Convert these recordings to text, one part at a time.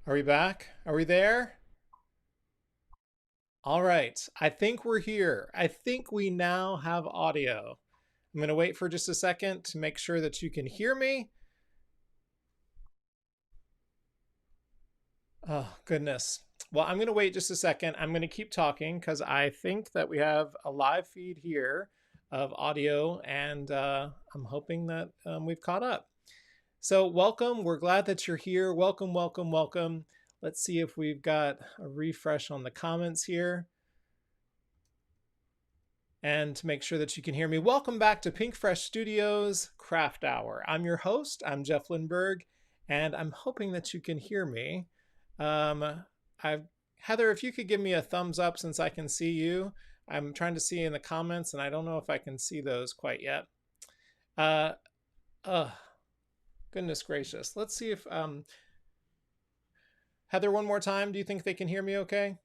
Are we back? Are we there? All right. I think we're here. I think we now have audio. I'm going to wait for just a second to make sure that you can hear me. Oh, goodness. Well, I'm going to wait just a second. I'm going to keep talking because I think that we have a live feed here of audio, and I'm hoping that we've caught up. So welcome. We're glad that you're here. Welcome, welcome, welcome. Let's see if we've got a refresh on the comments here. And to make sure that you can hear me, welcome back to Pink Fresh Studios Craft Hour. I'm your host. I'm Jeff Lindberg, and I'm hoping that you can hear me. Heather, if you could give me a thumbs up since I can see you. I'm trying to see in the comments, and I don't know if I can see those quite yet. Goodness gracious. Let's see if Heather, one more time. Do you think they can hear me okay?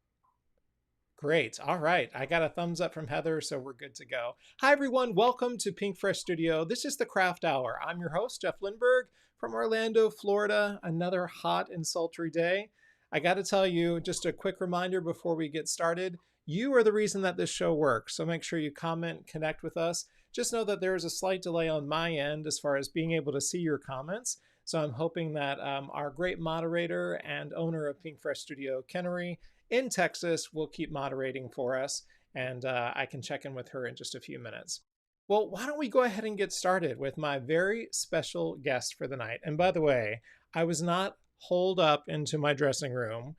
Great. All right. I got a thumbs up from Heather, so we're good to go. Hi, everyone. Welcome to Pink Fresh Studio. This is the Craft Hour. I'm your host, Jeff Lindberg from Orlando, Florida. Another hot and sultry day. I got to tell you, just a quick reminder before we get started, you are the reason that this show works. So make sure you comment, connect with us. Just know that there is a slight delay on my end as far as being able to see your comments. So I'm hoping that our great moderator and owner of Pink Fresh Studio, Kennery, in Texas will keep moderating for us, and I can check in with her in just a few minutes. Well, why don't we go ahead and get started with my very special guest for the night. And by the way, I was not holed up into my dressing room.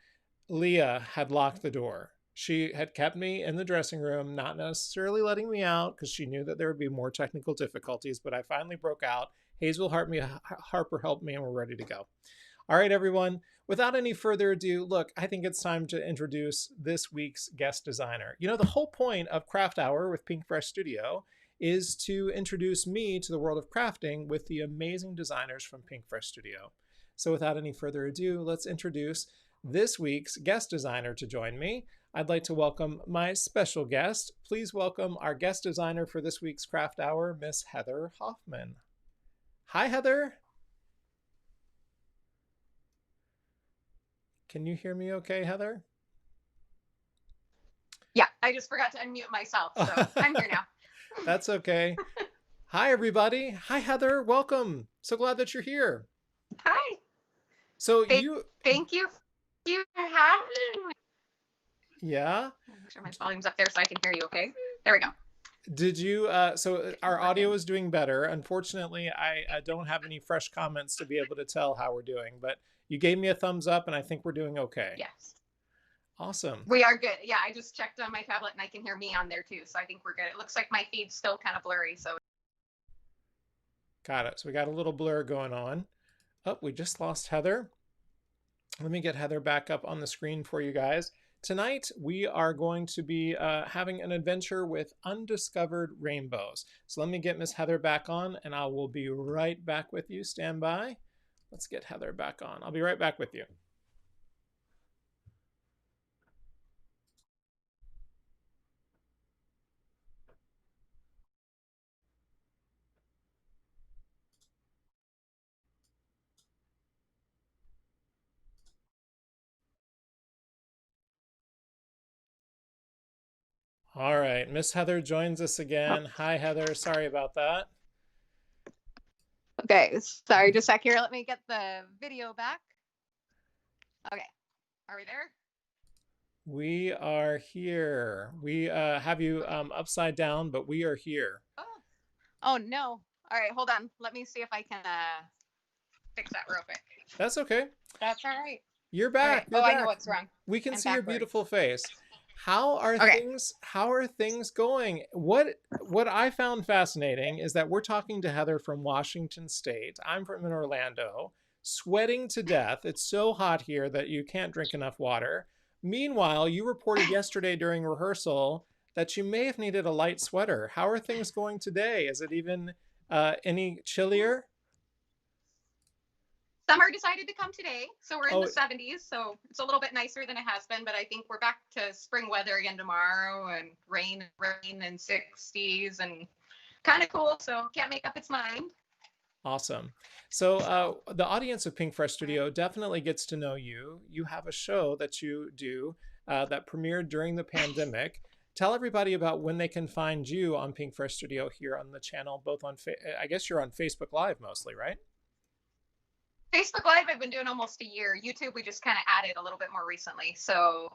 Leah had locked the door. She had kept me in the dressing room, not necessarily letting me out because she knew that there would be more technical difficulties, but I finally broke out. Hazel Harper helped me, and we're ready to go. All right, everyone. Without any further ado, look, I think it's time to introduce this week's guest designer. You know, the whole point of Craft Hour with Pink Fresh Studio is to introduce me to the world of crafting with the amazing designers from Pink Fresh Studio. So without any further ado, let's introduce this week's guest designer to join me. I'd like to welcome my special guest. Please welcome our guest designer for this week's Craft Hour, Miss Heather Hoffman. Hi, Heather. Can you hear me okay, Heather? Yeah, I just forgot to unmute myself, so I'm here now. That's okay. Hi, everybody. Hi, Heather. Welcome. So glad that you're here. Hi. So thank you for having me. Yeah. Make sure my volume's up there so I can hear you okay. There we go. Did you, so our audio is doing better. Unfortunately, I don't have any fresh comments to be able to tell how we're doing, but you gave me a thumbs up and I think we're doing okay. Yes. Awesome. We are good. Yeah, I just checked on my tablet and I can hear me on there too, so I think we're good. It looks like my feed's still kind of blurry, so. Got it. So we got a little blur going on. Oh, we just lost Heather. Let me get Heather back up on the screen for you guys. Tonight, we are going to be having an adventure with undiscovered rainbows. So let me get Miss Heather back on and I will be right back with you. Stand by. Let's get Heather back on. I'll be right back with you. All right, Miss Heather joins us again. Hi, Heather. Sorry about that. Okay, sorry, just a sec here. Let me get the video back. Okay, are we there? We are here. We have you upside down, but we are here. Oh no. All right, hold on. Let me see if I can fix that real quick. That's okay. That's all right. You're back. Okay. You're back. I know what's wrong. We can see your beautiful face. How are things going? What I found fascinating is that we're talking to Heather from Washington State. I'm from Orlando, sweating to death. It's so hot here that you can't drink enough water. Meanwhile, you reported yesterday during rehearsal that you may have needed a light sweater. How are things going today? Is it even any chillier? Summer decided to come today, so we're in the 70s, so it's a little bit nicer than it has been, but I think we're back to spring weather again tomorrow, and rain and 60s, and kind of cool, so can't make up its mind. Awesome. So the audience of Pink Fresh Studio definitely gets to know you. You have a show that you do that premiered during the pandemic. Tell everybody about when they can find you on Pink Fresh Studio here on the channel, both on, I guess you're on Facebook Live mostly, right? Facebook Live, I've been doing almost a year. YouTube, we just kind of added a little bit more recently. So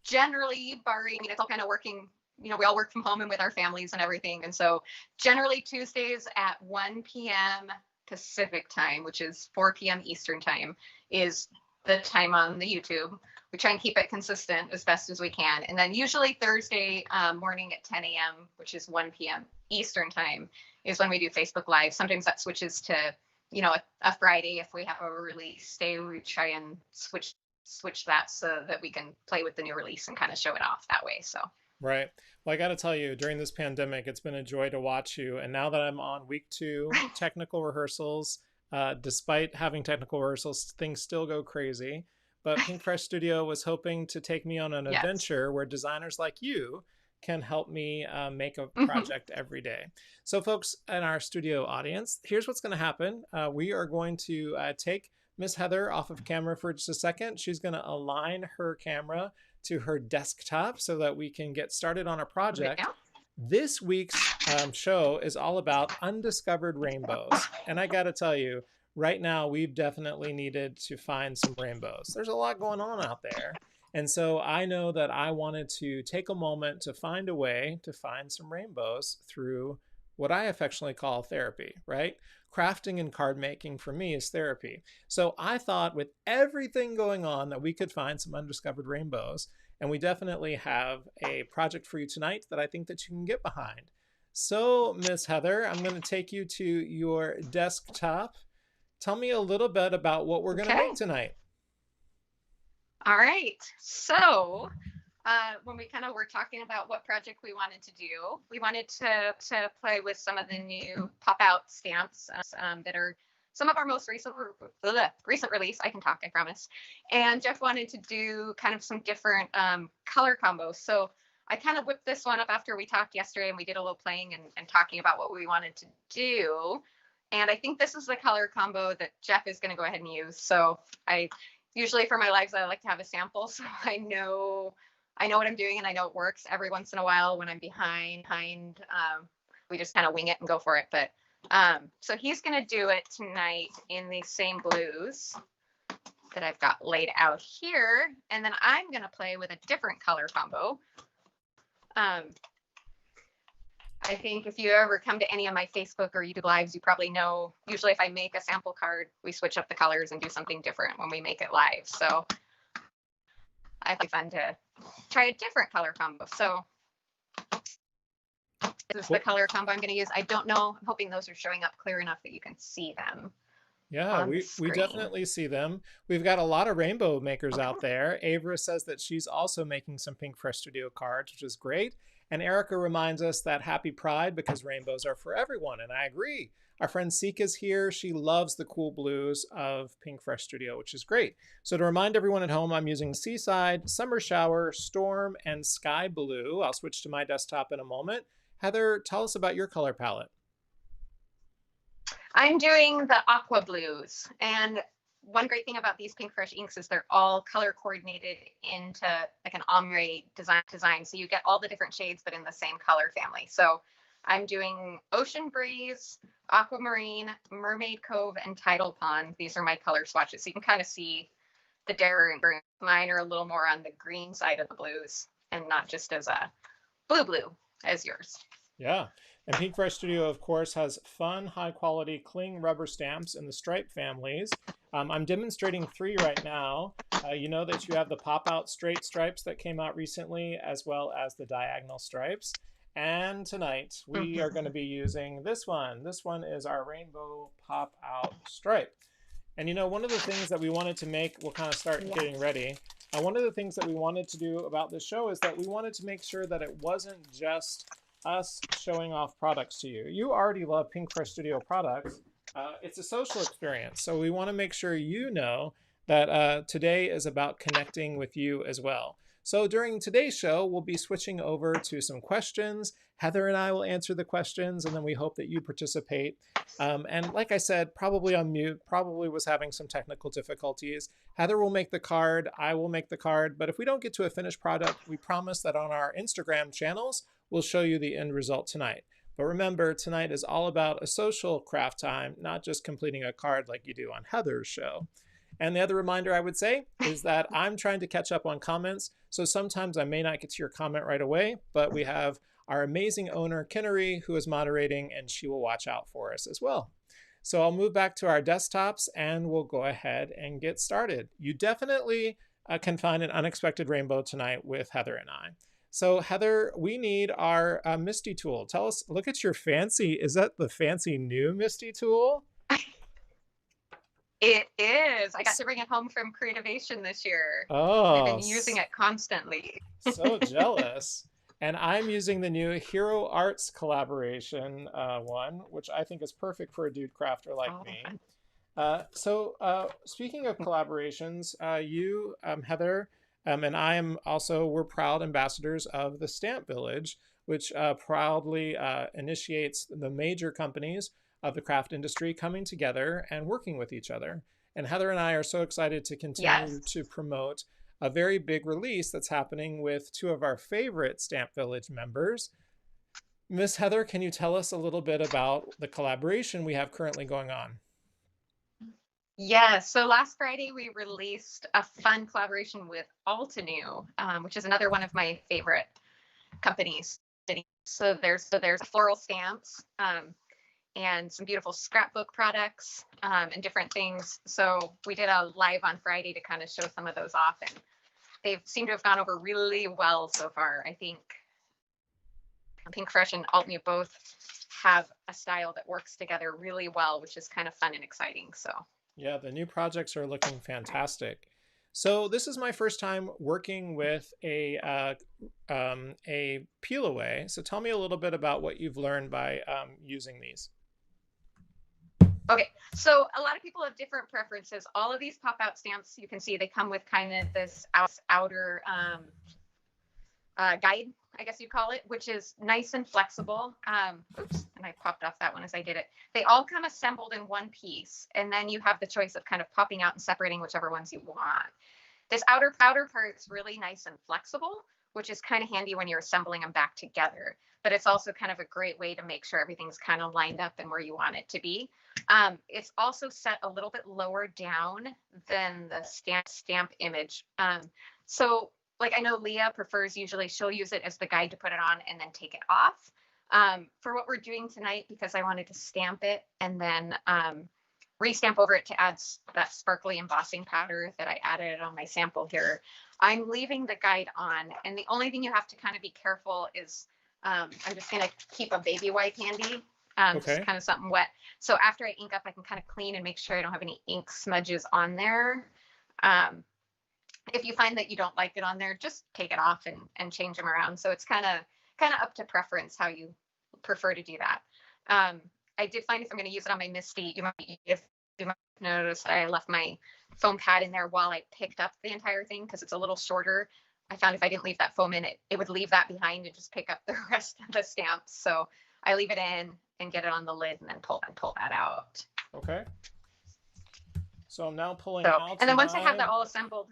generally, barring, it's all kind of working. We all work from home and with our families and everything. And so generally Tuesdays at 1 p.m. Pacific time, which is 4 p.m. Eastern time, is the time on the YouTube. We try and keep it consistent as best as we can. And then usually Thursday morning at 10 a.m., which is 1 p.m. Eastern time, is when we do Facebook Live. Sometimes that switches to, a Friday. If we have a release day, we try and switch that so that we can play with the new release and kind of show it off that way. So. Right. Well, I got to tell you, during this pandemic, it's been a joy to watch you. And now that I'm on week 2, technical rehearsals, despite having technical rehearsals, things still go crazy. But Pink Fresh Studio was hoping to take me on an Yes. adventure where designers like you can help me make a project every day. So folks in our studio audience, here's what's going to happen. We are going to take Miss Heather off of camera for just a second. She's going to align her camera to her desktop so that we can get started on a project. This week's show is all about undiscovered rainbows. And I got to tell you, right now, we've definitely needed to find some rainbows. There's a lot going on out there. And so I know that I wanted to take a moment to find a way to find some rainbows through what I affectionately call therapy, right? Crafting and card making for me is therapy. So I thought with everything going on that we could find some undiscovered rainbows. And we definitely have a project for you tonight that I think that you can get behind. So Miss Heather, I'm going to take you to your desktop. Tell me a little bit about what we're going to make tonight. All right. So when we kind of were talking about what project we wanted to do, we wanted to play with some of the new pop-out stamps that are some of our most recent release. I can talk, I promise. And Jeff wanted to do kind of some different color combos. So I kind of whipped this one up after we talked yesterday, and we did a little playing and talking about what we wanted to do. And I think this is the color combo that Jeff is going to go ahead and use. So usually for my lives, I like to have a sample, so I know what I'm doing and I know it works. Every once in a while when I'm behind, we just kind of wing it and go for it. But so he's going to do it tonight in these same blues that I've got laid out here. And then I'm going to play with a different color combo. I think if you ever come to any of my Facebook or YouTube lives, you probably know, usually if I make a sample card, we switch up the colors and do something different when we make it live. So I think it's fun to try a different color combo. So this is the color combo I'm going to use. I don't know. I'm hoping those are showing up clear enough that you can see them. Yeah, we definitely see them. We've got a lot of rainbow makers out there. Avra says that she's also making some Pink Fresh Studio cards, which is great. And Erica reminds us that happy Pride because rainbows are for everyone. And I agree. Our friend Sika's here. She loves the cool blues of Pink Fresh Studio, which is great. So to remind everyone at home, I'm using Seaside, Summer Shower, Storm, and Sky Blue. I'll switch to my desktop in a moment. Heather, tell us about your color palette. I'm doing the aqua blues. And one great thing about these Pink Fresh inks is they're all color coordinated into like an ombre design. So you get all the different shades, but in the same color family. So I'm doing Ocean Breeze, Aquamarine, Mermaid Cove, and Tidal Pond. These are my color swatches. So you can kind of see the difference. Mine are a little more on the green side of the blues and not just as a blue as yours. Yeah. And Pink Fresh Studio, of course, has fun, high-quality cling rubber stamps in the stripe families. I'm demonstrating 3 right now. You know that you have the pop-out straight stripes that came out recently, as well as the diagonal stripes. And tonight, we are going to be using this one. This one is our rainbow pop-out stripe. And you know, one of the things that we wanted to make, we'll kind of start getting ready. One of the things that we wanted to do about this show is that we wanted to make sure that it wasn't just us showing off products to you. You already love Pink Fresh Studio products. It's a social experience. So we want to make sure you know that today is about connecting with you as well. So during today's show, we'll be switching over to some questions. Heather and I will answer the questions, and then we hope that you participate. And like I said, probably on mute, probably was having some technical difficulties. Heather will make the card, I will make the card, but if we don't get to a finished product, we promise that on our Instagram channels, we'll show you the end result tonight. But remember, tonight is all about a social craft time, not just completing a card like you do on Heather's show. And the other reminder I would say is that I'm trying to catch up on comments. So sometimes I may not get to your comment right away, but we have our amazing owner, Kinnery, who is moderating, and she will watch out for us as well. So I'll move back to our desktops and we'll go ahead and get started. You definitely can find an unexpected rainbow tonight with Heather and I. So Heather, we need our Misty tool. Tell us, look at your fancy, is that the fancy new Misty tool? It is. I got to bring it home from Creativation this year. Oh, I've been using it constantly. So jealous. And I'm using the new Hero Arts collaboration one, which I think is perfect for a dude crafter like me. Speaking of collaborations, you, Heather, and I am also, we're proud ambassadors of the Stamp Village, which proudly initiates the major companies of the craft industry coming together and working with each other. And Heather and I are so excited to continue to promote a very big release that's happening with two of our favorite Stamp Village members. Miss Heather, can you tell us a little bit about the collaboration we have currently going on? Yes. So last Friday, we released a fun collaboration with Altenew, which is another one of my favorite companies. So there's floral stamps, and some beautiful scrapbook products, and different things. So we did a live on Friday to kind of show some of those off, and they seem to have gone over really well so far. I think Pink Fresh and Altenew both have a style that works together really well, which is kind of fun and exciting. So yeah, the new projects are looking fantastic. So this is my first time working with a peel away. So tell me a little bit about what you've learned by using these. Okay, so a lot of people have different preferences. All of these pop-out stamps, you can see they come with kind of this outer guide, I guess you'd call it, which is nice and flexible. Oops, and I popped off that one as I did it. They all come assembled in one piece, and then you have the choice of kind of popping out and separating whichever ones you want. This outer part's really nice and flexible, which is kind of handy when you're assembling them back together. But it's also kind of a great way to make sure everything's kind of lined up and where you want it to be. It's also set a little bit lower down than the stamp image. So like I know Leah prefers, usually she'll use it as the guide to put it on and then take it off. For what we're doing tonight, because I wanted to stamp it and then re-stamp over it to add that sparkly embossing powder that I added on my sample here, I'm leaving the guide on. And the only thing you have to kind of be careful is I'm just going to keep a baby wipe handy, just kind of something wet. So after I ink up, I can kind of clean and make sure I don't have any ink smudges on there. If you find that you don't like it on there, just take it off and change them around. So it's kind of up to preference how you prefer to do that. I did find if I'm going to use it on my Misty, you might notice I left my foam pad in there while I picked up the entire thing because it's a little shorter. I found if I didn't leave that foam in it would leave that behind and just pick up the rest of the stamps. So I leave it in and get it on the lid and then pull that out. Okay. So I'm now pulling out. And then once I have that all assembled,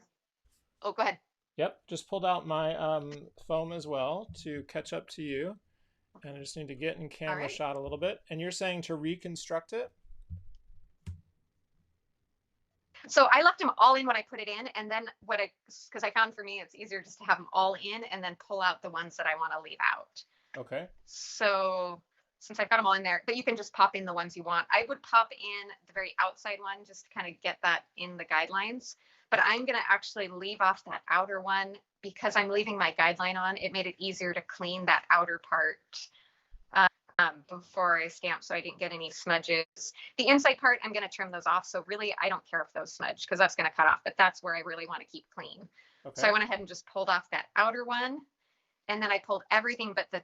oh, go ahead. Yep, just pulled out my foam as well to catch up to you. And I just need to get in camera shot a little bit. And you're saying to reconstruct it? So I left them all in when I put it in, and then because I found for me it's easier just to have them all in and then pull out the ones that I want to leave out. Okay. So since I've got them all in there, but you can just pop in the ones you want. I would pop in the very outside one just to kind of get that in the guidelines. But I'm going to actually leave off that outer one because I'm leaving my guideline on. It made it easier to clean that outer part before I stamp, so I didn't get any smudges. The inside part, I'm going to trim those off. So really, I don't care if those smudge because that's going to cut off, but that's where I really want to keep clean. Okay. So I went ahead and just pulled off that outer one. And then I pulled everything but the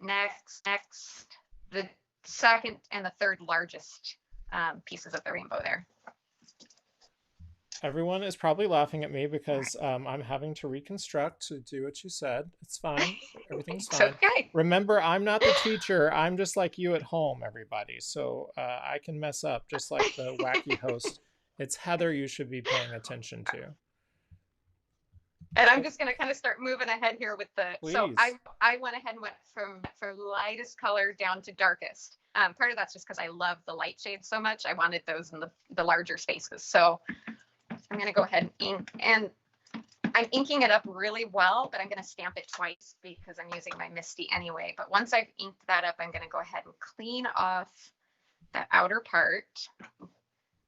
the second and the third largest pieces of the rainbow there. Everyone is probably laughing at me because I'm having to reconstruct to do what you said. It's fine. Everything's It's fine. okay. Remember, I'm not the teacher. I'm just like you at home, everybody. So I can mess up just like the wacky host. It's Heather you should be paying attention to. And I'm just gonna kind of start moving ahead here with the. So Please. I went ahead and went from lightest color down to darkest. Part of that's just because I love the light shades so much. I wanted those in the larger spaces. So I'm gonna go ahead and ink, and I'm inking it up really well, but I'm gonna stamp it twice because I'm using my Misty anyway. But once I've inked that up, I'm gonna go ahead and clean off the outer part.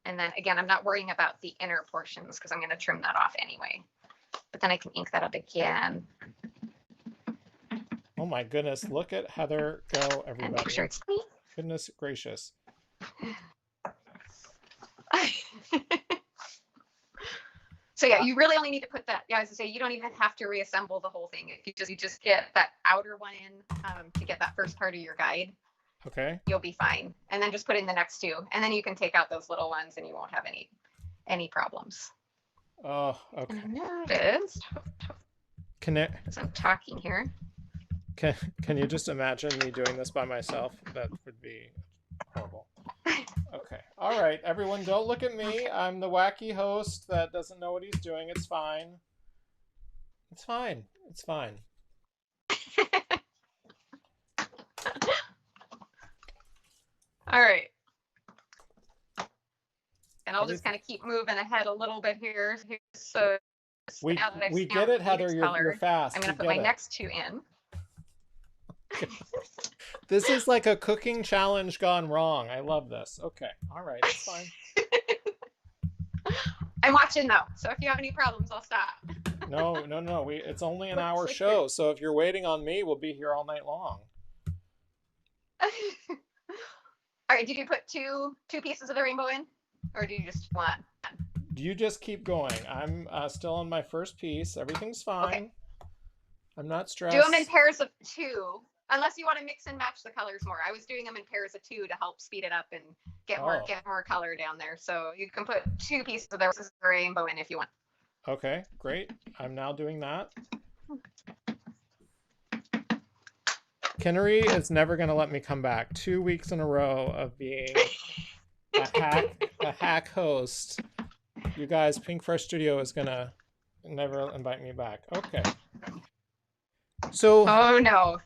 And then again, I'm not worrying about the inner portions because I'm gonna trim that off anyway. But then I can ink that up again. Oh my goodness, look at Heather go, everybody. And make sure it's clean. Goodness gracious. So yeah, you really only need to put that. Yeah, as I say, you don't even have to reassemble the whole thing. If you just get that outer one in to get that first part of your guide, okay, you'll be fine. And then just put in the next two, and then you can take out those little ones, and you won't have any problems. Oh, okay. And I noticed. As I'm talking here. Can you just imagine me doing this by myself? That would be horrible. Okay. All right, everyone, don't look at me. I'm the wacky host that doesn't know what he's doing. It's fine. It's fine. It's fine. All right. And I'll just kind of keep moving ahead a little bit here. So we get it, Heather. You're fast. I'm going to put my next two in. This is like a cooking challenge gone wrong. I love this. Okay. All right. It's fine. I'm watching though. So if you have any problems, I'll stop. No. It's only an hour show. So if you're waiting on me, we'll be here all night long. All right. Did you put two pieces of the rainbow in? Or do you just want? You just keep going. I'm still on my first piece. Everything's fine. Okay. I'm not stressed. Do them in pairs of two, unless you want to mix and match the colors more. I was doing them in pairs of two to help speed it up and get more color down there. So you can put two pieces of the rainbow in if you want. Okay, great. I'm now doing that. Kinnery is never going to let me come back. 2 weeks in a row of being a hack host. You guys, Pink Fresh Studio is going to never invite me back. Okay. So. Oh no.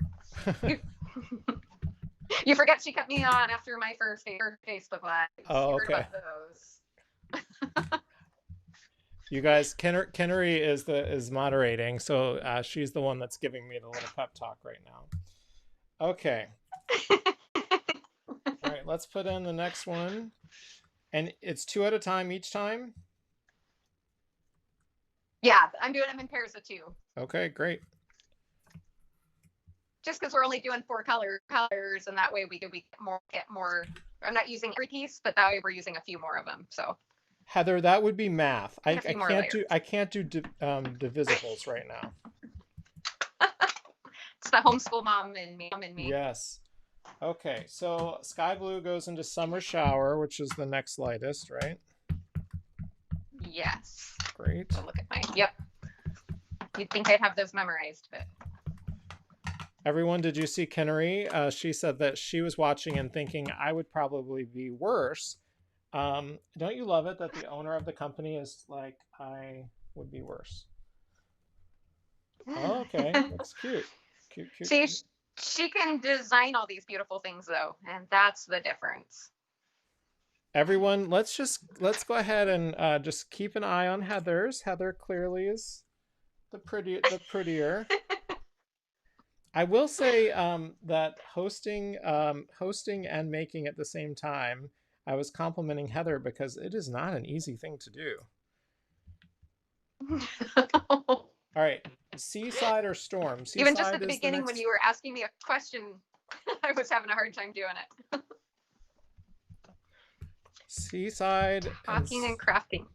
You forget she kept me on after my first Facebook Live. Oh, okay. You guys, Kinnery is moderating, so she's the one that's giving me the little pep talk right now. Okay. All right, let's put in the next one. And it's 2 at a time each time? Yeah, I'm doing them in pairs of 2. Okay, great. Just because we're only doing 4 colors, and that way we get more. I'm not using every piece, but that way we're using a few more of them. So, Heather, that would be math. I can't do divisibles right now. It's the homeschool mom and me. Yes. Okay, so sky blue goes into summer shower, which is the next lightest, right? Yes. Great. So look at mine. Yep. You'd think I'd have those memorized, but. Everyone, did you see Kinnery? She said that she was watching and thinking I would probably be worse. Don't you love it that the owner of the company is like, I would be worse? Oh, okay, looks cute. Cute. See, she can design all these beautiful things though, and that's the difference. Everyone, let's go ahead and just keep an eye on Heather's. Heather clearly is the prettier. I will say that hosting and making at the same time, I was complimenting Heather because it is not an easy thing to do. All right, seaside or storm? Seaside. Even just at the beginning when you were asking me a question, I was having a hard time doing it. Seaside. Talking and crafting.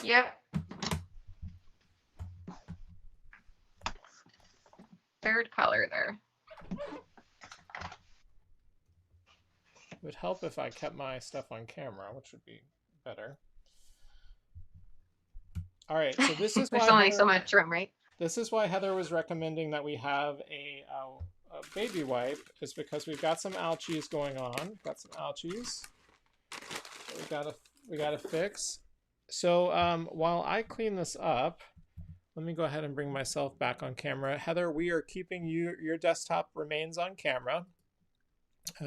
Yep. Third color there. It would help if I kept my stuff on camera, which would be better. All right, so this is There's why only so Heather, much room, right? this is why Heather was recommending that we have a baby wipe, is because we've got some ouchies going on. Got some ouchies. We gotta we gotta fix. So while I clean this up, let me go ahead and bring myself back on camera. Heather, we are keeping your desktop remains on camera.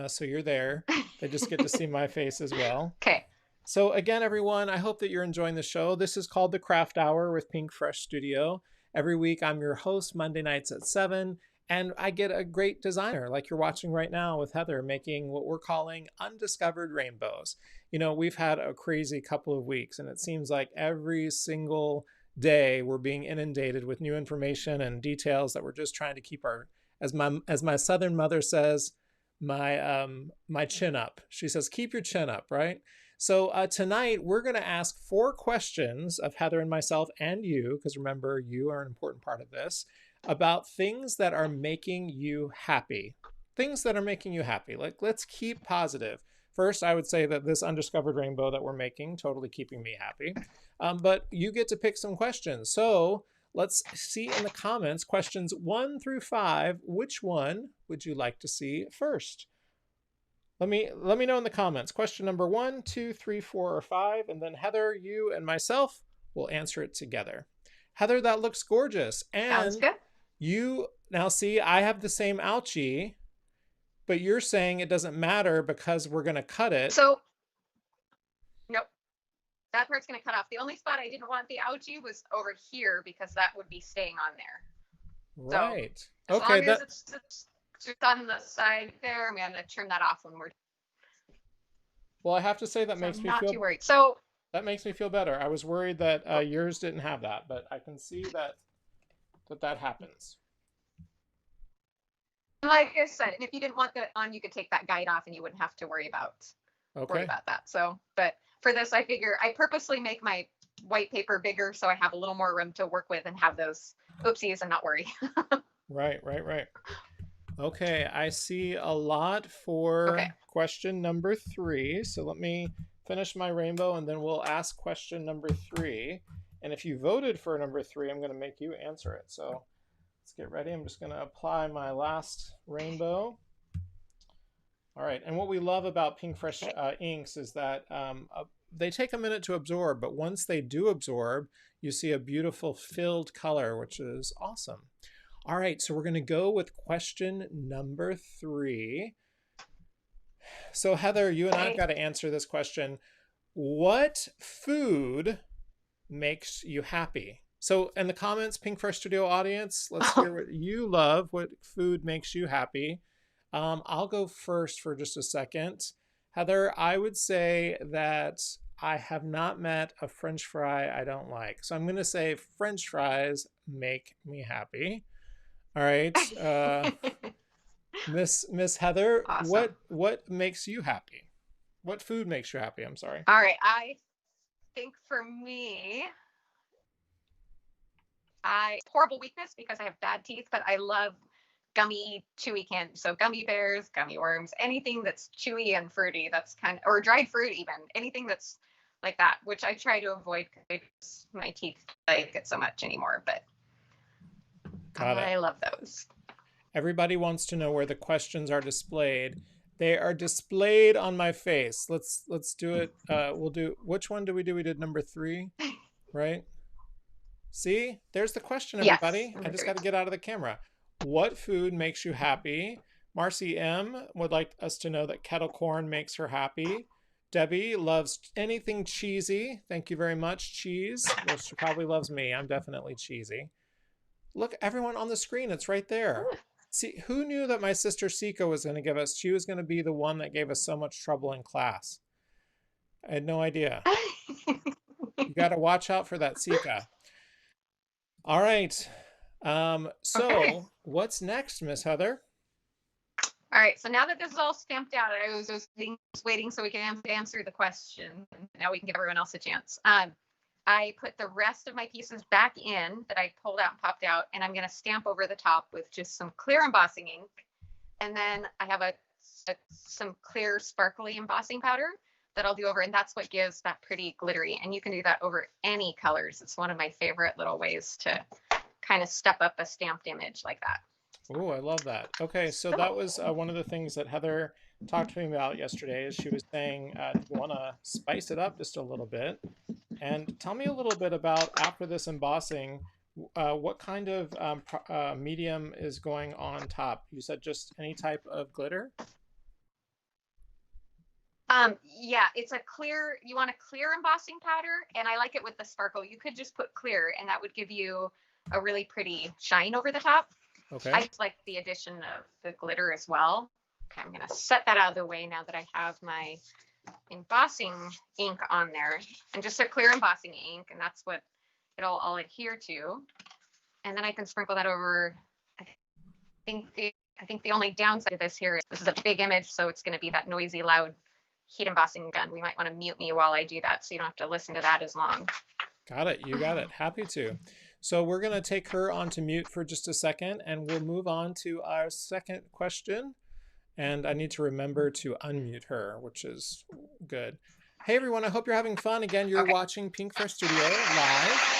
So you're there. They just get to see my face as well. Okay. So again, everyone, I hope that you're enjoying the show. This is called the Craft Hour with Pink Fresh Studio. Every week, I'm your host, Monday nights at 7, and I get a great designer like you're watching right now with Heather making what we're calling undiscovered rainbows. You know, we've had a crazy couple of weeks, and it seems like every single day we're being inundated with new information and details that we're just trying to keep our, as my Southern mother says, my chin up. She says, keep your chin up, right? So tonight we're going to ask 4 questions of Heather and myself and you, because remember, you are an important part of this, about things that are making you happy. Things that are making you happy. Like, let's keep positive. First, I would say that this undiscovered rainbow that we're making, totally keeping me happy. But you get to pick some questions. So let's see in the comments, questions 1 through 5, which one would you like to see first? Let me know in the comments. Question number 1, 2, 3, 4, or 5, and then Heather, you, and myself will answer it together. Heather, that looks gorgeous. And Sounds good. you now see, I have the same ouchie, but you're saying it doesn't matter because we're going to cut it. So, nope. That part's going to cut off. The only spot I didn't want the ouchie was over here because that would be staying on there. Right. So, as okay. long as it's just on the side there, I'm going to turn that off when we're. Well, I have to say that makes me not feel. Too worried. So that makes me feel better. I was worried that yours didn't have that, but I can see that happens. Like I said, and if you didn't want that on, you could take that guide off, and you wouldn't have to worry about that. So, but for this, I figure I purposely make my white paper bigger so I have a little more room to work with and have those oopsies and not worry. Right. Okay, I see a lot for question number 3. So let me finish my rainbow and then we'll ask question number 3. And if you voted for number 3, I'm going to make you answer it. So let's get ready. I'm just going to apply my last rainbow. All right, and what we love about Pink Fresh inks is that they take a minute to absorb, but once they do absorb, you see a beautiful filled color, which is awesome. All right, so we're going to go with question number 3. So Heather, you and I've got to answer this question. What food makes you happy? So in the comments, Pink Fresh Studio audience, let's hear what you love. What food makes you happy? I'll go first for just a second. Heather, I would say that I have not met a French fry I don't like. So I'm going to say French fries make me happy. All right, Miss Heather, awesome. What makes you happy? What food makes you happy? I'm sorry. All right, I think for me, horrible weakness because I have bad teeth, but I love gummy, chewy candy. So gummy bears, gummy worms, anything that's chewy and fruity. That's or dried fruit even. Anything that's like that, which I try to avoid because my teeth like it so much anymore. But I love those. Everybody wants to know where the questions are displayed. They are displayed on my face. Let's do it. We'll do, which one do we do? We did number 3, right? See, there's the question, everybody. Yes, I just got to get out of the camera. What food makes you happy? Marcy M would like us to know that kettle corn makes her happy. Debbie loves anything cheesy. Thank you very much. Cheese. Well, she probably loves me. I'm definitely cheesy. Look, everyone on the screen, it's right there. See, who knew that my sister Sika was going to give us, she was going to be the one that gave us so much trouble in class. I had no idea. You got to watch out for that, Sika. All right. What's next, Miss Heather? All right. So now that this is all stamped out, I was just waiting so we can answer the question. Now we can give everyone else a chance. I put the rest of my pieces back in that I pulled out and popped out, and I'm going to stamp over the top with just some clear embossing ink. And then I have some clear sparkly embossing powder that I'll do over, and that's what gives that pretty glittery. And you can do that over any colors. It's one of my favorite little ways to kind of step up a stamped image like that. Oh, I love that. Okay, so that was one of the things that Heather talked to me about yesterday. Is she was saying you want to spice it up just a little bit, and tell me a little bit about after this embossing, what kind of medium is going on top? You said just any type of glitter? Yeah, it's a clear, you want a clear embossing powder, and I like it with the sparkle. You could just put clear, and that would give you a really pretty shine over the top. Okay. I just like the addition of the glitter as well. Okay, I'm gonna set that out of the way now that I have my embossing ink on there, and just a clear embossing ink, and that's what it'll all adhere to. And then I can sprinkle that over. I think the only downside of this here is this is a big image, so it's going to be that noisy, loud heat embossing gun. We might want to mute me while I do that, so you don't have to listen to that as long. Got it. You got it. Happy to. So we're going to take her onto mute for just a second, and we'll move on to our second question. And I need to remember to unmute her, which is good. Hey, everyone. I hope you're having fun. Again, you're watching Pink Fresh Studio live.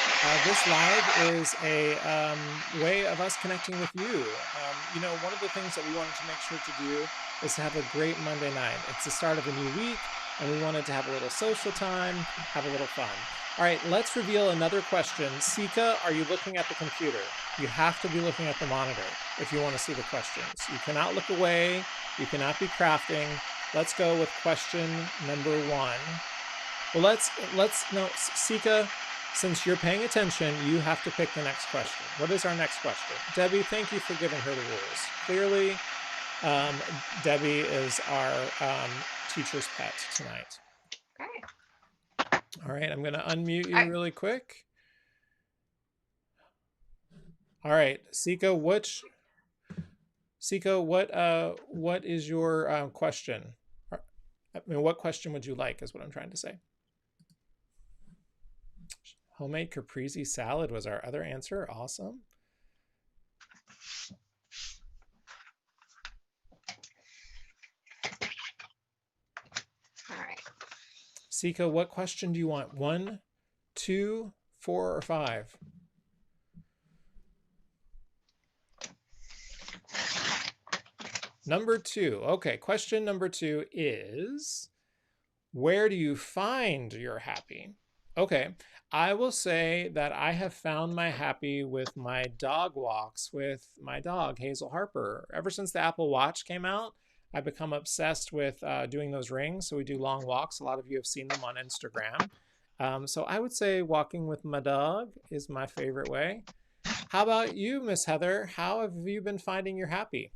This live is a way of us connecting with you. You know, one of the things that we wanted to make sure to do is to have a great Monday night. It's the start of a new week, and we wanted to have a little social time, have a little fun. All right, let's reveal another question. Sika, are you looking at the computer? You have to be looking at the monitor if you want to see the questions. You cannot look away. You cannot be crafting. Let's go with question number 1. Well, no, Sika, since you're paying attention, you have to pick the next question. What is our next question? Debbie, thank you for giving her the rules. Clearly, Debbie is our teacher's pet tonight. Okay. All right, I'm going to unmute you really quick. All right, Sika, what is your question? I mean, what question would you like is what I'm trying to say. Homemade caprese salad was our other answer. Awesome. All right. Sika, what question do you want? 1, 2, 4, or 5? Number 2. Okay, question number 2 is, where do you find your happy? Okay, I will say that I have found my happy with my dog walks with my dog, Hazel Harper. Ever since the Apple Watch came out, I've become obsessed with doing those rings. So we do long walks. A lot of you have seen them on Instagram. So I would say walking with my dog is my favorite way. How about you, Miss Heather? How have you been finding your happy?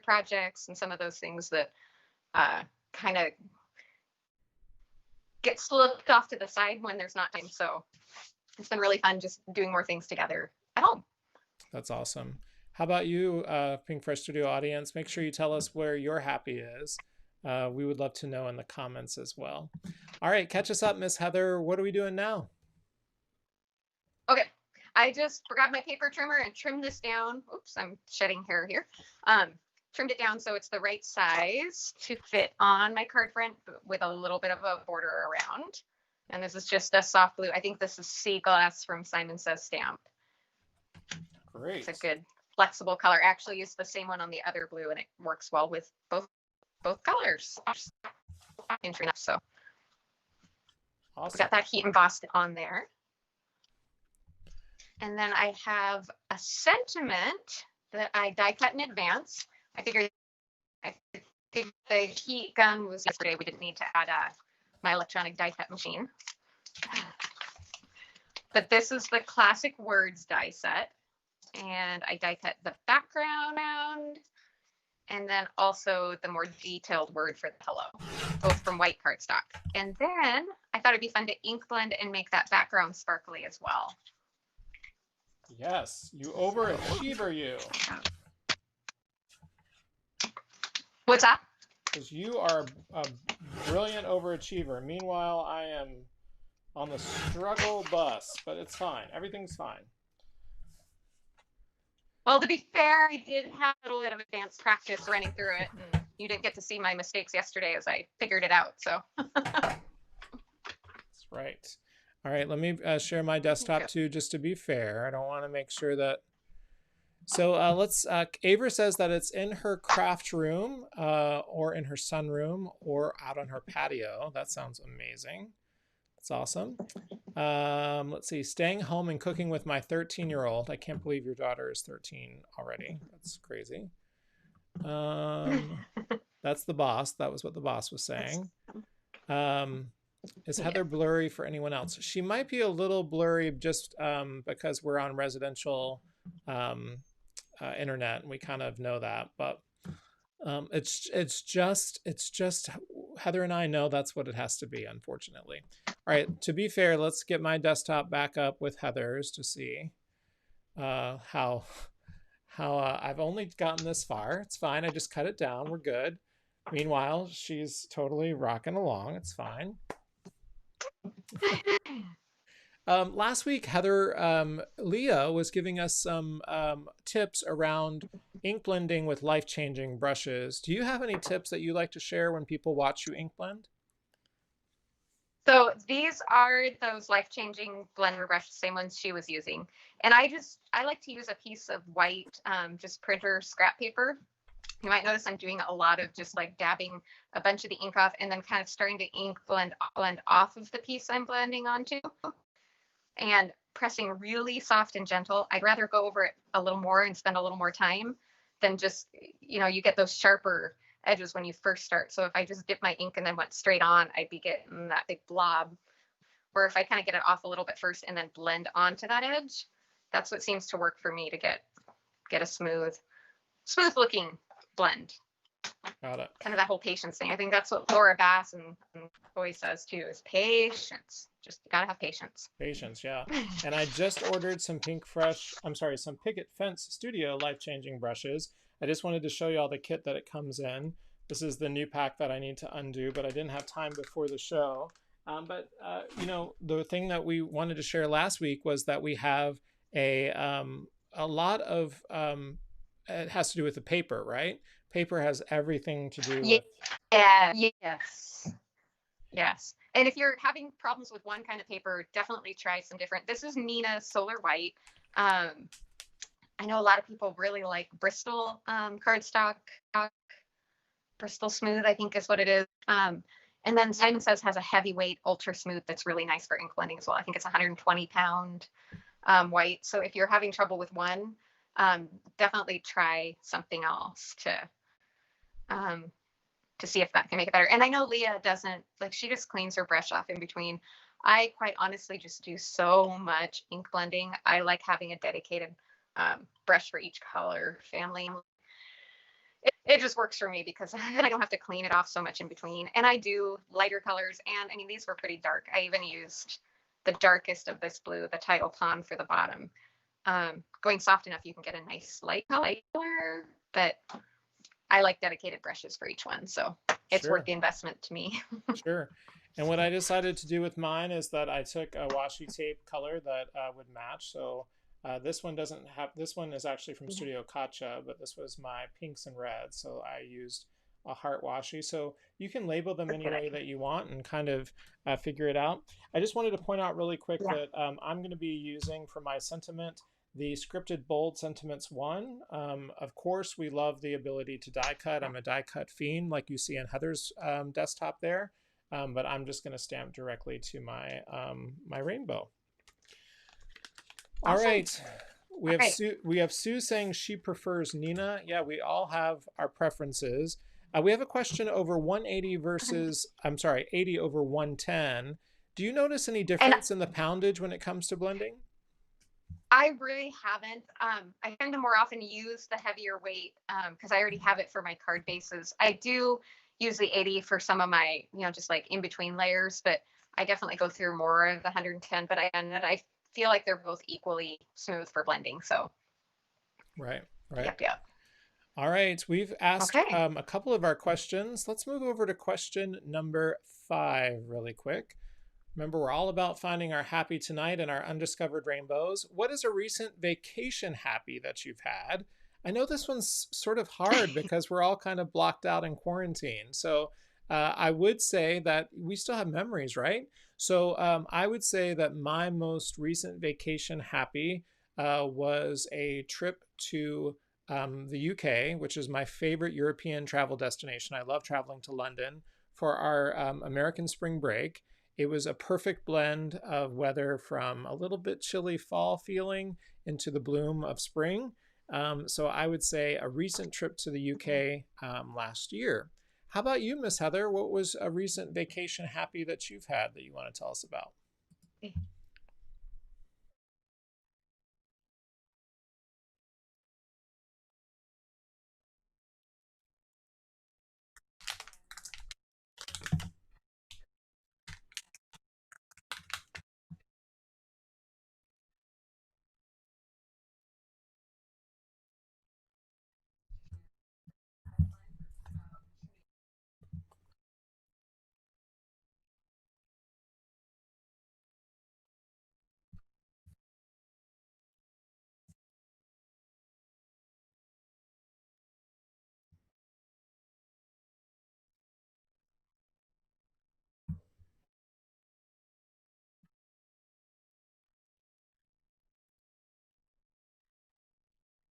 Projects and some of those things that kind of get slipped off to the side when there's not time. So it's been really fun just doing more things together at home. That's awesome. How about you, Pink Fresh Studio audience? Make sure you tell us where your happy is. We would love to know in the comments as well. All right, catch us up, Miss Heather. What are we doing now? Okay, I just forgot my paper trimmer and trimmed this down. Oops, I'm shedding hair here. Trimmed it down so it's the right size to fit on my card front with a little bit of a border around. And this is just a soft blue. I think this is Sea Glass from Simon Says Stamp. Great. It's a good flexible color. Actually, use the same one on the other blue, and it works well with both colors. So awesome. We got that heat embossed on there. And then I have a sentiment that I die cut in advance. I figured the heat gun was yesterday. We didn't need to add my electronic die cut machine. But this is the classic words die set. And I die cut the background and then also the more detailed word for the pillow, both from white cardstock. And then I thought it'd be fun to ink blend and make that background sparkly as well. Yes, you overachiever, you. What's that? Because you are a brilliant overachiever. Meanwhile, I am on the struggle bus, but it's fine. Everything's fine. Well, to be fair, I did have a little bit of advanced practice running through it, and you didn't get to see my mistakes yesterday as I figured it out. So that's right. All right, let me share my desktop too, just to be fair. I don't want to make sure that. So let's. Ava says that it's in her craft room, or in her sunroom, or out on her patio. That sounds amazing. That's awesome. Let's see. Staying home and cooking with my 13-year-old. I can't believe your daughter is 13 already. That's crazy. That's the boss. That was what the boss was saying. Is Heather blurry for anyone else? She might be a little blurry just because we're on residential internet, and we kind of know that. But it's just Heather and I know that's what it has to be, unfortunately. All right, to be fair, let's get my desktop back up with Heather's to see how I've only gotten this far. It's fine. I just cut it down. We're good. Meanwhile, she's totally rocking along. It's fine. Last week, Heather, Leah was giving us some tips around ink blending with life-changing brushes. Do you have any tips that you like to share when people watch you ink blend? So these are those life-changing blender brushes, same ones she was using. And I like to use a piece of white, just printer scrap paper. You might notice I'm doing a lot of just like dabbing a bunch of the ink off and then kind of starting to ink blend off of the piece I'm blending onto and pressing really soft and gentle. I'd rather go over it a little more and spend a little more time than just, you get those sharper edges when you first start. So if I just dip my ink and then went straight on, I'd be getting that big blob. Or if I kind of get it off a little bit first and then blend onto that edge, that's what seems to work for me to get a smooth looking blend. Got it. Kind of that whole patience thing. I think that's what Laura Bass and always says too, is patience. Just gotta have patience. Patience, yeah. And I just ordered some Picket Fence Studio life-changing brushes. I just wanted to show you all the kit that it comes in. This is the new pack that I need to undo, but I didn't have time before the show. The thing that we wanted to share last week was that we have a lot of, it has to do with the paper, right? Paper has everything to do with. Yeah, yes. And if you're having problems with one kind of paper, definitely try some different. This is Nina Solar White. I know a lot of people really like Bristol cardstock. Bristol Smooth, I think is what it is. And then Simon Says has a heavyweight ultra smooth that's really nice for ink blending as well. I think it's 120 pound white. So if you're having trouble with one, definitely try something else to see if that can make it better. And I know Leah doesn't, she just cleans her brush off in between. I quite honestly just do so much ink blending. I like having a dedicated brush for each color family. It just works for me because then I don't have to clean it off so much in between. And I do lighter colors. And I mean, these were pretty dark. I even used the darkest of this blue, the Tidal Pond, for the bottom. Going soft enough, you can get a nice light color, but I like dedicated brushes for each one. So it's worth the investment to me. Sure. And what I decided to do with mine is that I took a washi tape color that would match. So this one is actually from Studio Katcha, but this was my pinks and reds. So I used a heart washi. So you can label them any way that you want and kind of figure it out. I just wanted to point out really quick that I'm going to be using for my sentiment the scripted bold sentiments 1. Of course, we love the ability to die cut. I'm a die cut fiend, like you see in Heather's desktop there. But I'm just going to stamp directly to my my rainbow. Awesome. All right. We have Sue saying she prefers Nina. Yeah, we all have our preferences. We have a question over 180 versus, 80 over 110. Do you notice any difference in the poundage when it comes to blending? I really haven't. I tend to more often use the heavier weight because I already have it for my card bases. I do use the 80 for some of my, just like in between layers, but I definitely go through more of the 110. But I feel like they're both equally smooth for blending. So, Right, right. yep, yep. All right, we've asked Okay. a couple of our questions. Let's move over to question number 5 really quick. Remember, we're all about finding our happy tonight and our undiscovered rainbows. What is a recent vacation happy that you've had? I know this one's sort of hard because we're all kind of blocked out in quarantine. So I would say that we still have memories, right? So I would say that my most recent vacation happy was a trip to the UK, which is my favorite European travel destination. I love traveling to London for our American spring break. It was a perfect blend of weather from a little bit chilly fall feeling into the bloom of spring. So I would say a recent trip to the UK last year. How about you, Miss Heather? What was a recent vacation happy that you've had that you want to tell us about?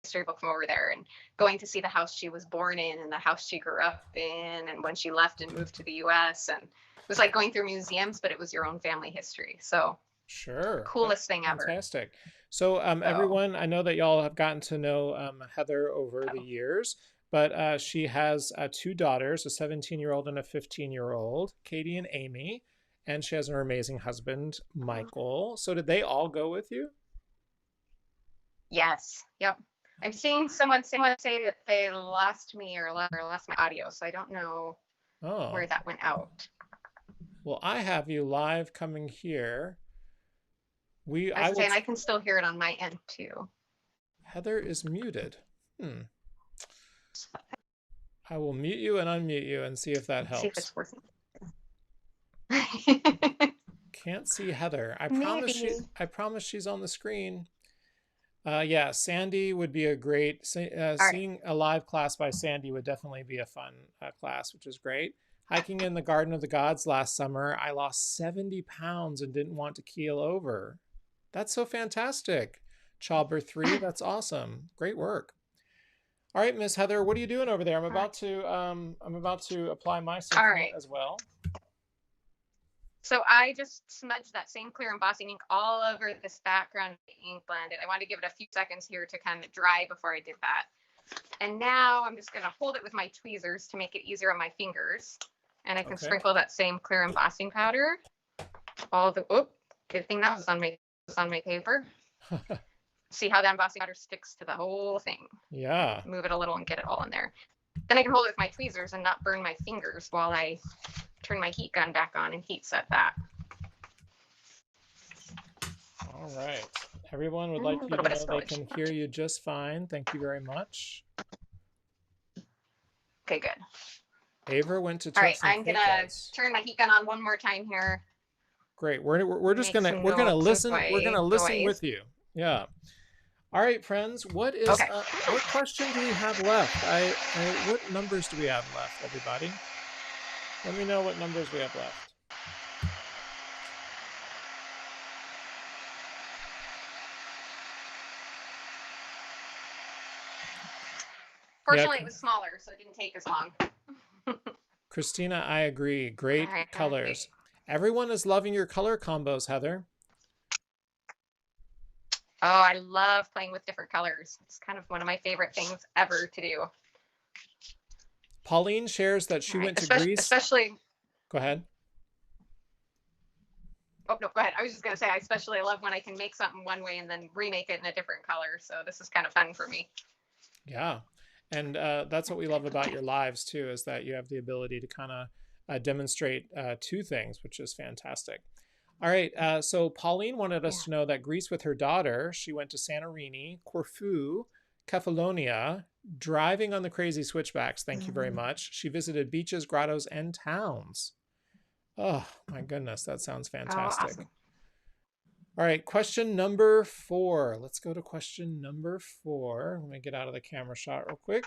History book from over there and going to see the house she was born in and the house she grew up in and when she left and moved to the US. And it was like going through museums, but it was your own family history. So Sure. coolest thing ever. Fantastic. So, So, everyone, I know that y'all have gotten to know Heather over the so years, but she has two daughters, a 17-year-old and a 15-year-old, Katie and Amy, and she has her amazing husband, Michael. So, did they all go with you? yes. Yep. I'm seeing someone say that they lost me or lost my audio. So I don't know where Oh, that went out. well, I have you live coming here. I was I will, saying I can still hear it on my end too. Heather is muted. Hmm. I will mute you and unmute you and see if that Let's see if helps. it's working. Can't see Heather. Maybe. I promise she's on the screen. Yeah, Sandy would be a great, All right. seeing a live class by Sandy would definitely be a fun class, which is great. Hiking in the Garden of the Gods last summer, I lost 70 pounds and didn't want to keel over. That's so fantastic. Childbirth 3, that's awesome. Great work. All right, Miss Heather, what are you doing over there? I'm about to apply my All sentiment right. as well. So I just smudged that same clear embossing ink all over this background ink blend. I wanted to give it a few seconds here to kind of dry before I did that. And now I'm just going to hold it with my tweezers to make it easier on my fingers. And I can Okay. sprinkle that same clear embossing powder. Good thing that was on my paper. See how that embossing powder sticks to the whole thing. Yeah. Move it a little and get it all in there. Then I can hold it with my tweezers and not burn my fingers while I turn my heat gun back on and heat set that. All right. Everyone would like you to know they can hear you just fine. Thank you very much. Okay, good. Ava went to All check right, some I'm cake gonna outs. turn my heat gun on one more time here. Great. We're just Make gonna some we're gonna some listen. We're gonna listen noise. with you. Yeah. All right, friends. Okay. What question do we have left? What numbers do we have left, everybody? Let me know what numbers we have left. Yeah, Fortunately, it was smaller, so it didn't take as long. Christina, I agree. Great All colors. right. Everyone is loving your color combos, Heather. Oh, I love playing with different colors. It's kind of one of my favorite things ever to do. Pauline shares that she went to Greece. Especially. Go ahead. Oh, no, go ahead. I was just going to say, I especially love when I can make something one way and then remake it in a different color. So this is kind of fun for me. Yeah. And that's what we love about your lives too, is that you have the ability to kind of demonstrate two things, which is fantastic. All right. So Pauline wanted us to know that Greece with her daughter, she went to Santorini, Corfu, Kefalonia, driving on the crazy switchbacks. Thank you very much. She visited beaches, grottos, and towns. Oh, my goodness. That sounds fantastic. Oh, awesome. All right, question number 4. Let's go to question number 4. Let me get out of the camera shot real quick.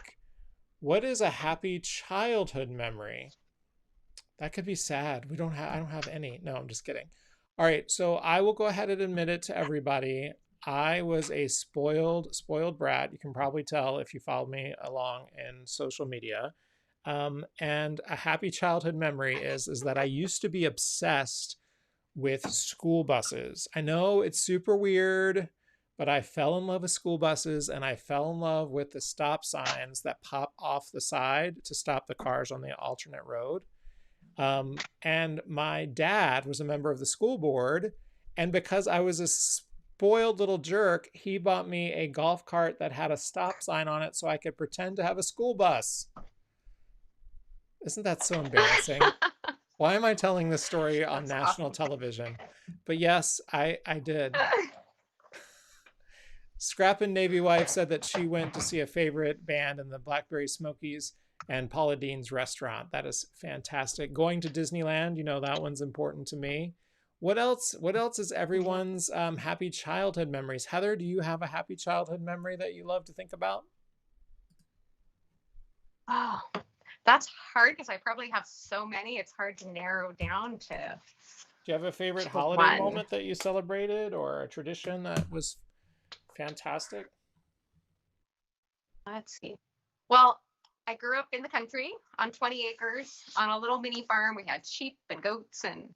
What is a happy childhood memory? That could be sad. I don't have any. No, I'm just kidding. All right, so I will go ahead and admit it to everybody. I was a spoiled brat. You can probably tell if you followed me along in social media. And a happy childhood memory is that I used to be obsessed with school buses. I know it's super weird, but I fell in love with school buses, and I fell in love with the stop signs that pop off the side to stop the cars on the alternate road. And my dad was a member of the school board, and because I was a spoiled little jerk, he bought me a golf cart that had a stop sign on it so I could pretend to have a school bus. Isn't that so embarrassing? Why am I telling this story on national television? But yes, I did. Scrappin' Navy Wife said that she went to see a favorite band in the Blackberry Smokies and Paula Deen's restaurant. That is fantastic. Going to Disneyland, you know, that one's important to me. What else is everyone's happy childhood memories? Heather, do you have a happy childhood memory that you love to think about? Oh, that's hard because I probably have so many. It's hard to narrow down to. Do you have a favorite holiday moment that you celebrated, or a tradition that was fantastic? Let's see. Well, I grew up in the country on 20 acres on a little mini farm. We had sheep and goats, and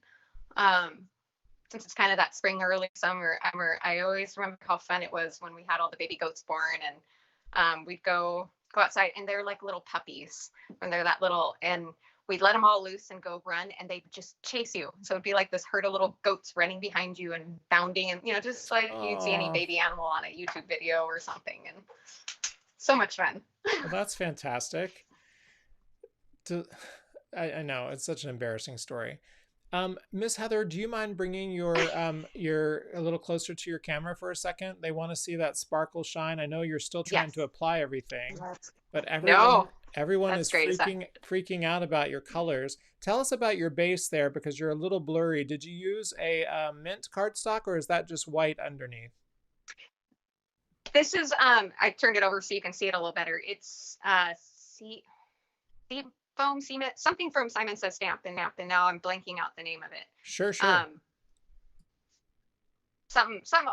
since it's kind of that spring, early summer, I always remember how fun it was when we had all the baby goats born, and we'd go outside, and they're like little puppies when they're that little, and we'd let them all loose and go run, and they'd just chase you. So it'd be like this herd of little goats running behind you and bounding, and just like you'd see any baby animal on a YouTube video or something, and so much fun. Well, that's fantastic. I know it's such an embarrassing story. Miss Heather, do you mind bringing your a little closer to your camera for a second? They want to see that sparkle shine. I know you're still trying to apply everything, but everyone is freaking out about your colors. Tell us about your base there, because you're a little blurry. Did you use a mint cardstock, or is that just white underneath? This is I turned it over so you can see it a little better. It's foam cement, something from Simon Says Stamp and Nap, and now I'm blanking out the name of it. Sure. Some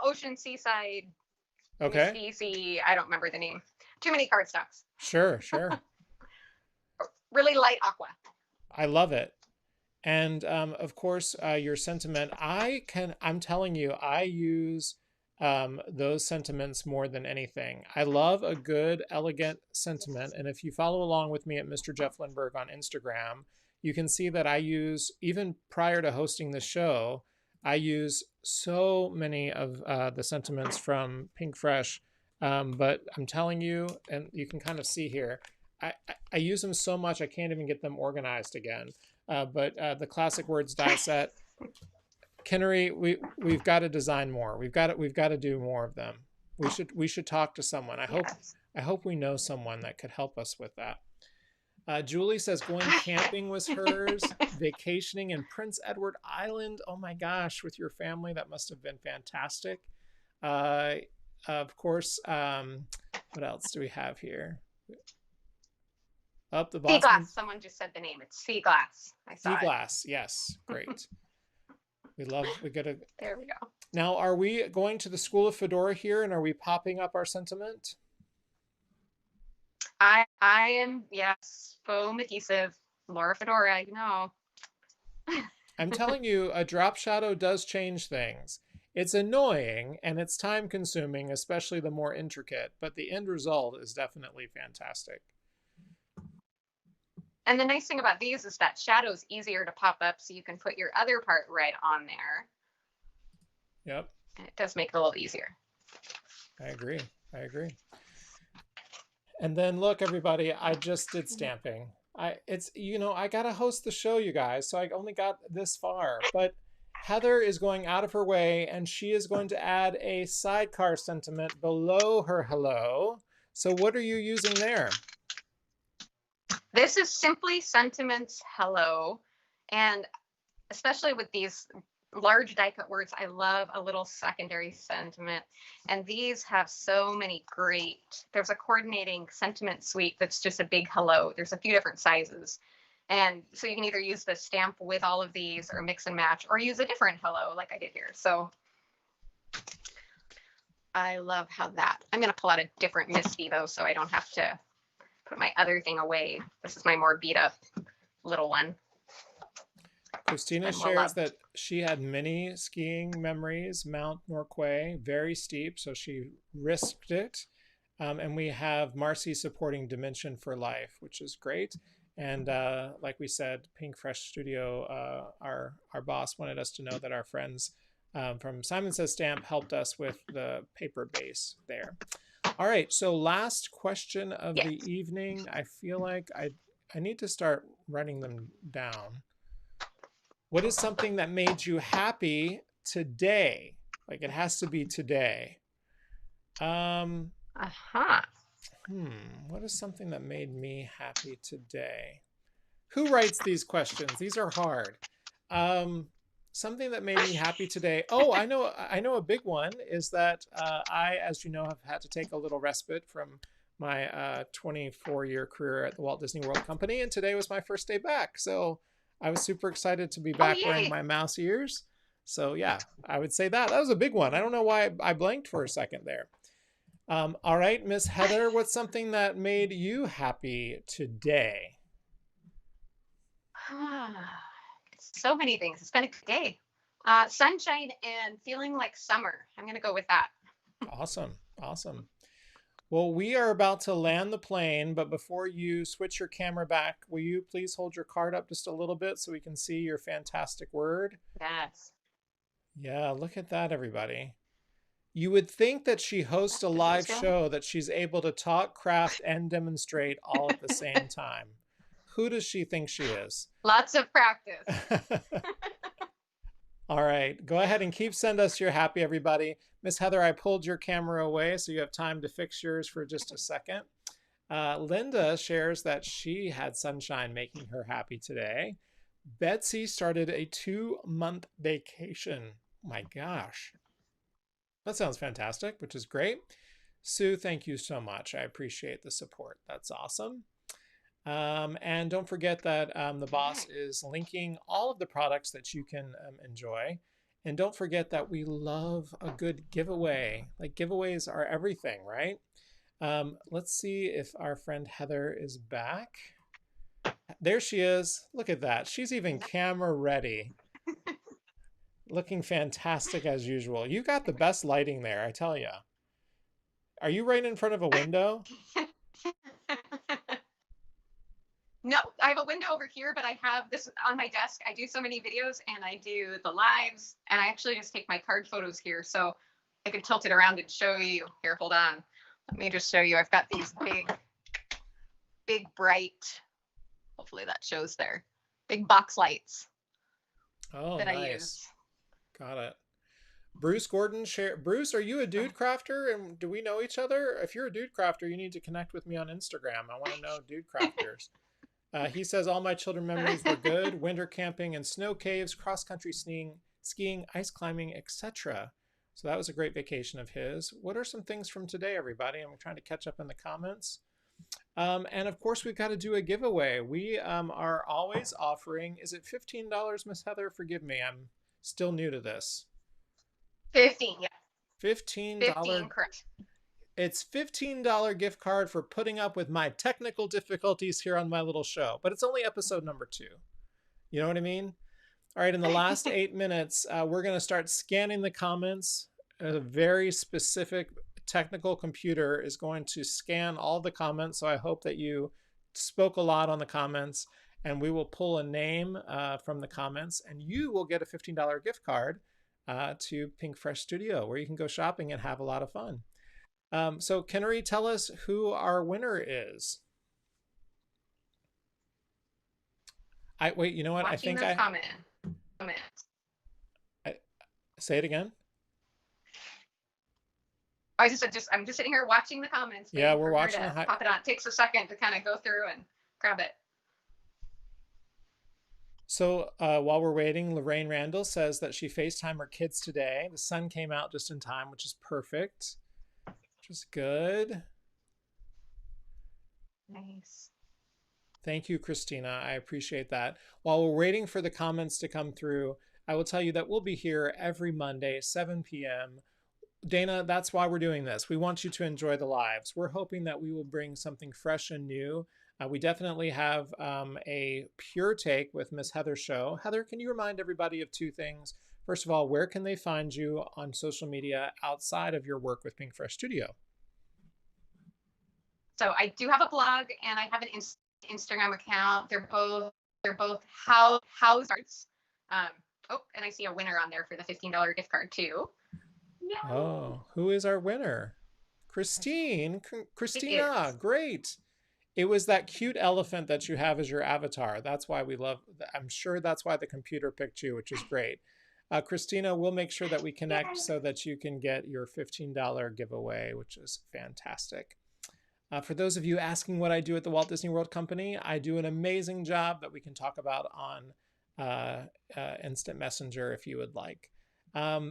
ocean seaside. Okay. Easy. I don't remember the name. Too many cardstocks. Sure. Really light aqua. I love it. And of course, your sentiment. I'm telling you, I use those sentiments more than anything. I love a good, elegant sentiment. And if you follow along with me at Mr. Jeff Lindberg on Instagram, you can see that I use, even prior to hosting the show, I use so many of the sentiments from Pink Fresh. But I'm telling you, and you can kind of see here, I use them so much I can't even get them organized again. But the classic words die set. Kinnery, we've got to design more. We've got to do more of them. We should talk to someone. I hope we know someone that could help us with that. Julie says going camping was hers. Vacationing in Prince Edward Island. Oh my gosh, with your family, that must have been fantastic. Of course, what else do we have here? Up the Boston. Sea glass. Someone just said the name. It's sea glass. I saw sea glass. Yes, great. We gotta. There we go. Now, are we going to the School of Fedora here, and are we popping up our sentiment? I am, yes, foam adhesive, Laura Fedora, I'm telling you, a drop shadow does change things. It's annoying and it's time consuming, especially the more intricate, but the end result is definitely fantastic. And the nice thing about these is that shadow's easier to pop up, so you can put your other part right on there. Yep. And it does make it a little easier. I agree. I agree. And then look, everybody, I just did stamping. I gotta host the show, you guys, so I only got this far. But Heather is going out of her way, and she is going to add a sidecar sentiment below her hello. So what are you using there? This is simply sentiments hello. And especially with these large die cut words, I love a little secondary sentiment. And these have so many great, there's a coordinating sentiment suite that's just a big hello. There's a few different sizes. And so you can either use the stamp with all of these or mix and match or use a different hello like I did here. So I love how that, I'm going to pull out a different Misty though, so I don't have to put my other thing away. This is my more beat up little one. Christina shares that she had many skiing memories, Mount Norquay, very steep, so she risked it. And we have Marcy supporting Dimension for Life, which is great. And like we said, Pink Fresh Studio, our boss wanted us to know that our friends from Simon Says Stamp helped us with the paper base there. All right, so last question of the evening. I feel like I need to start writing them down. What is something that made you happy today? Like it has to be today. What is something that made me happy today? Who writes these questions? These are hard. Something that made me happy today. Oh, I know a big one is that I, as you know, have had to take a little respite from my 24-year career at the Walt Disney World Company, and today was my first day back. So I was super excited to be back wearing my mouse ears. So yeah, I would say that. That was a big one. I don't know why I blanked for a second there. All right, Miss Heather, what's something that made you happy today? So many things. It's been a good day. Sunshine and feeling like summer. I'm going to go with that. Awesome. Awesome. Well, we are about to land the plane, but before you switch your camera back, will you please hold your card up just a little bit so we can see your fantastic word? Yes. Yeah, look at that, everybody. You would think that she hosts a live show that she's able to talk, craft, and demonstrate all at the same time. Who does she think she is? Lots of practice. All right, go ahead and send us your happy, everybody. Miss Heather, I pulled your camera away, so you have time to fix yours for just a second. Linda shares that she had sunshine making her happy today. Betsy started a 2-month vacation. My gosh. That sounds fantastic, which is great. Sue, thank you so much. I appreciate the support. That's awesome. And don't forget that the boss is linking all of the products that you can enjoy. And don't forget that we love a good giveaway. Like giveaways are everything, right? Let's see if our friend Heather is back. There she is. Look at that. She's even camera ready. Looking fantastic as usual. You got the best lighting there, I tell you. Are you right in front of a window? No, I have a window over here, but I have this on my desk. I do so many videos and I do the lives, and I actually just take my card photos here. So I can tilt it around and show you. Here, hold on. Let me just show you. I've got these big, bright, hopefully that shows there, big box lights that nice. I use. Got it. Bruce Gordon, Bruce, are you a dude crafter? And do we know each other? If you're a dude crafter, you need to connect with me on Instagram. I want to know dude crafters. He says, all my children memories were good. Winter camping and snow caves, cross-country skiing, ice climbing, etc. So that was a great vacation of his. What are some things from today, everybody? I'm trying to catch up in the comments. And of course, we've got to do a giveaway. We are always offering, is it $15, Miss Heather? Forgive me, I'm still new to this. 15, yeah. $15. 15, correct. It's $15 gift card for putting up with my technical difficulties here on my little show, but it's only episode number 2. You know what I mean? All right, in the last 8 minutes, we're going to start scanning the comments. A very specific technical computer is going to scan all the comments, so I hope that you spoke a lot on the comments, and we will pull a name from the comments, and you will get a $15 gift card to Pink Fresh Studio, where you can go shopping and have a lot of fun. So Kennery, tell us who our winner is. Wait, you know what? Watching those comments. Say it again. I just said, I'm just sitting here watching the comments. Yeah, we're watching the pop it on. It takes a second to kind of go through and grab it. So while we're waiting, Lorraine Randall says that she FaceTimed her kids today. The sun came out just in time, which is perfect, which is good. Nice. Thank you, Christina. I appreciate that. While we're waiting for the comments to come through, I will tell you that we'll be here every Monday, 7 p.m. Dana, that's why we're doing this. We want you to enjoy the lives. We're hoping that we will bring something fresh and new. We definitely have a pure take with Miss Heather Show. Heather, can you remind everybody of two things? First of all, where can they find you on social media outside of your work with Pink Fresh Studio? So I do have a blog and I have an Instagram account. They're both how starts. And I see a winner on there for the $15 gift card too. Yay. Oh, who is our winner? Christina, great. It was that cute elephant that you have as your avatar. That's why we love, I'm sure that's why the computer picked you, which is great. Christina, we'll make sure that we connect so that you can get your $15 giveaway, which is fantastic. For those of you asking what I do at the Walt Disney World Company, I do an amazing job that we can talk about on Instant Messenger if you would like.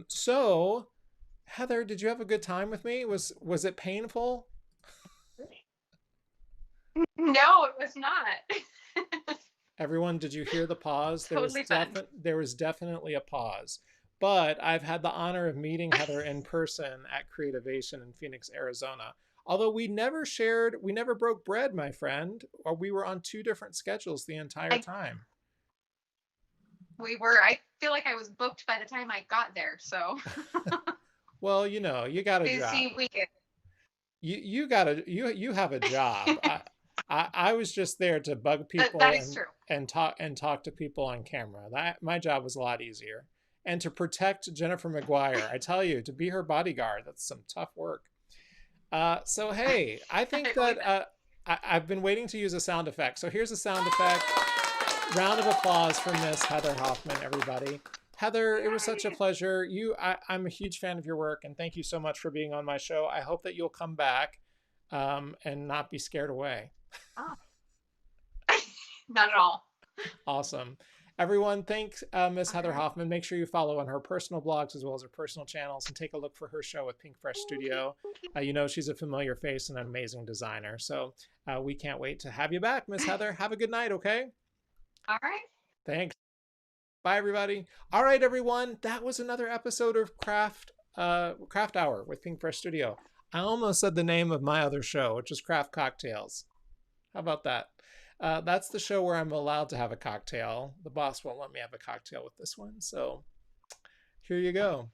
So, Heather, did you have a good time with me? Was it painful? No, it was not. Everyone, did you hear the pause? Totally there was definitely a pause. But I've had the honor of meeting Heather in person at Creativation in Phoenix, Arizona. Although we never broke bread, my friend, or we were on two different schedules the entire time. I feel like I was booked by the time I got there, so. Well, you know, you got a job. Busy weekend. You have a job. I was just there to bug people and talk to people on camera. My job was a lot easier. And to protect Jennifer McGuire, I tell you, to be her bodyguard, that's some tough work. So hey, I think that I've been waiting to use a sound effect. So here's a sound effect. Round of applause for Miss Heather Hoffman, everybody. Heather, it was such a pleasure. I'm a huge fan of your work, and thank you so much for being on my show. I hope that you'll come back and not be scared away. Oh. Not at all. Awesome. Everyone, thanks Miss Heather Hoffman. Make sure you follow on her personal blogs as well as her personal channels and take a look for her show with Pink Fresh Studio. You know, she's a familiar face and an amazing designer. So we can't wait to have you back, Miss Heather. Have a good night, okay? All right. Thanks. Bye, everybody. All right, everyone. That was another episode of Craft Hour with Pink Fresh Studio. I almost said the name of my other show, which is Craft Cocktails. How about that? That's the show where I'm allowed to have a cocktail. The boss won't let me have a cocktail with this one. So here you go.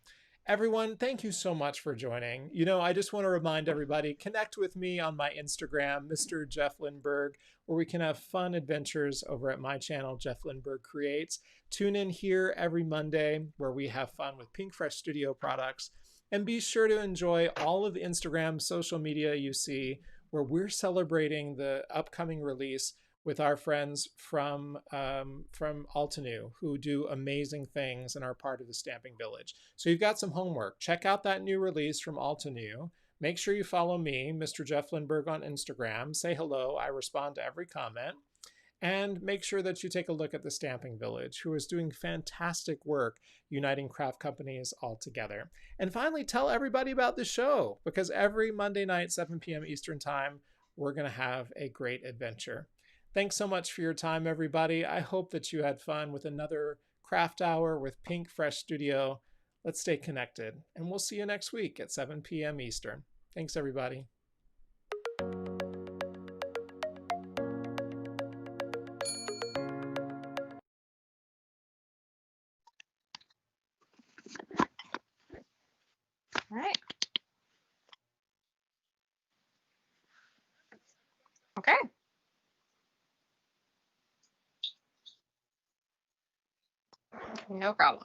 Everyone, thank you so much for joining. You know, I just want to remind everybody, connect with me on my Instagram, Mr. Jeff Lindberg, where we can have fun adventures over at my channel, Jeff Lindberg Creates. Tune in here every Monday where we have fun with Pink Fresh Studio products. And be sure to enjoy all of the Instagram social media you see where we're celebrating the upcoming release with our friends from Altenew, who do amazing things and are part of the Stamping Village. So you've got some homework. Check out that new release from Altenew. Make sure you follow me, Mr. Jeff Lindberg, on Instagram. Say hello. I respond to every comment. And make sure that you take a look at the Stamping Village, who is doing fantastic work uniting craft companies all together. And finally, tell everybody about the show, because every Monday night, 7 p.m. Eastern Time, we're going to have a great adventure. Thanks so much for your time, everybody. I hope that you had fun with another Craft Hour with Pink Fresh Studio. Let's stay connected, and we'll see you next week at 7 p.m. Eastern. Thanks, everybody. All right. Okay. No problem.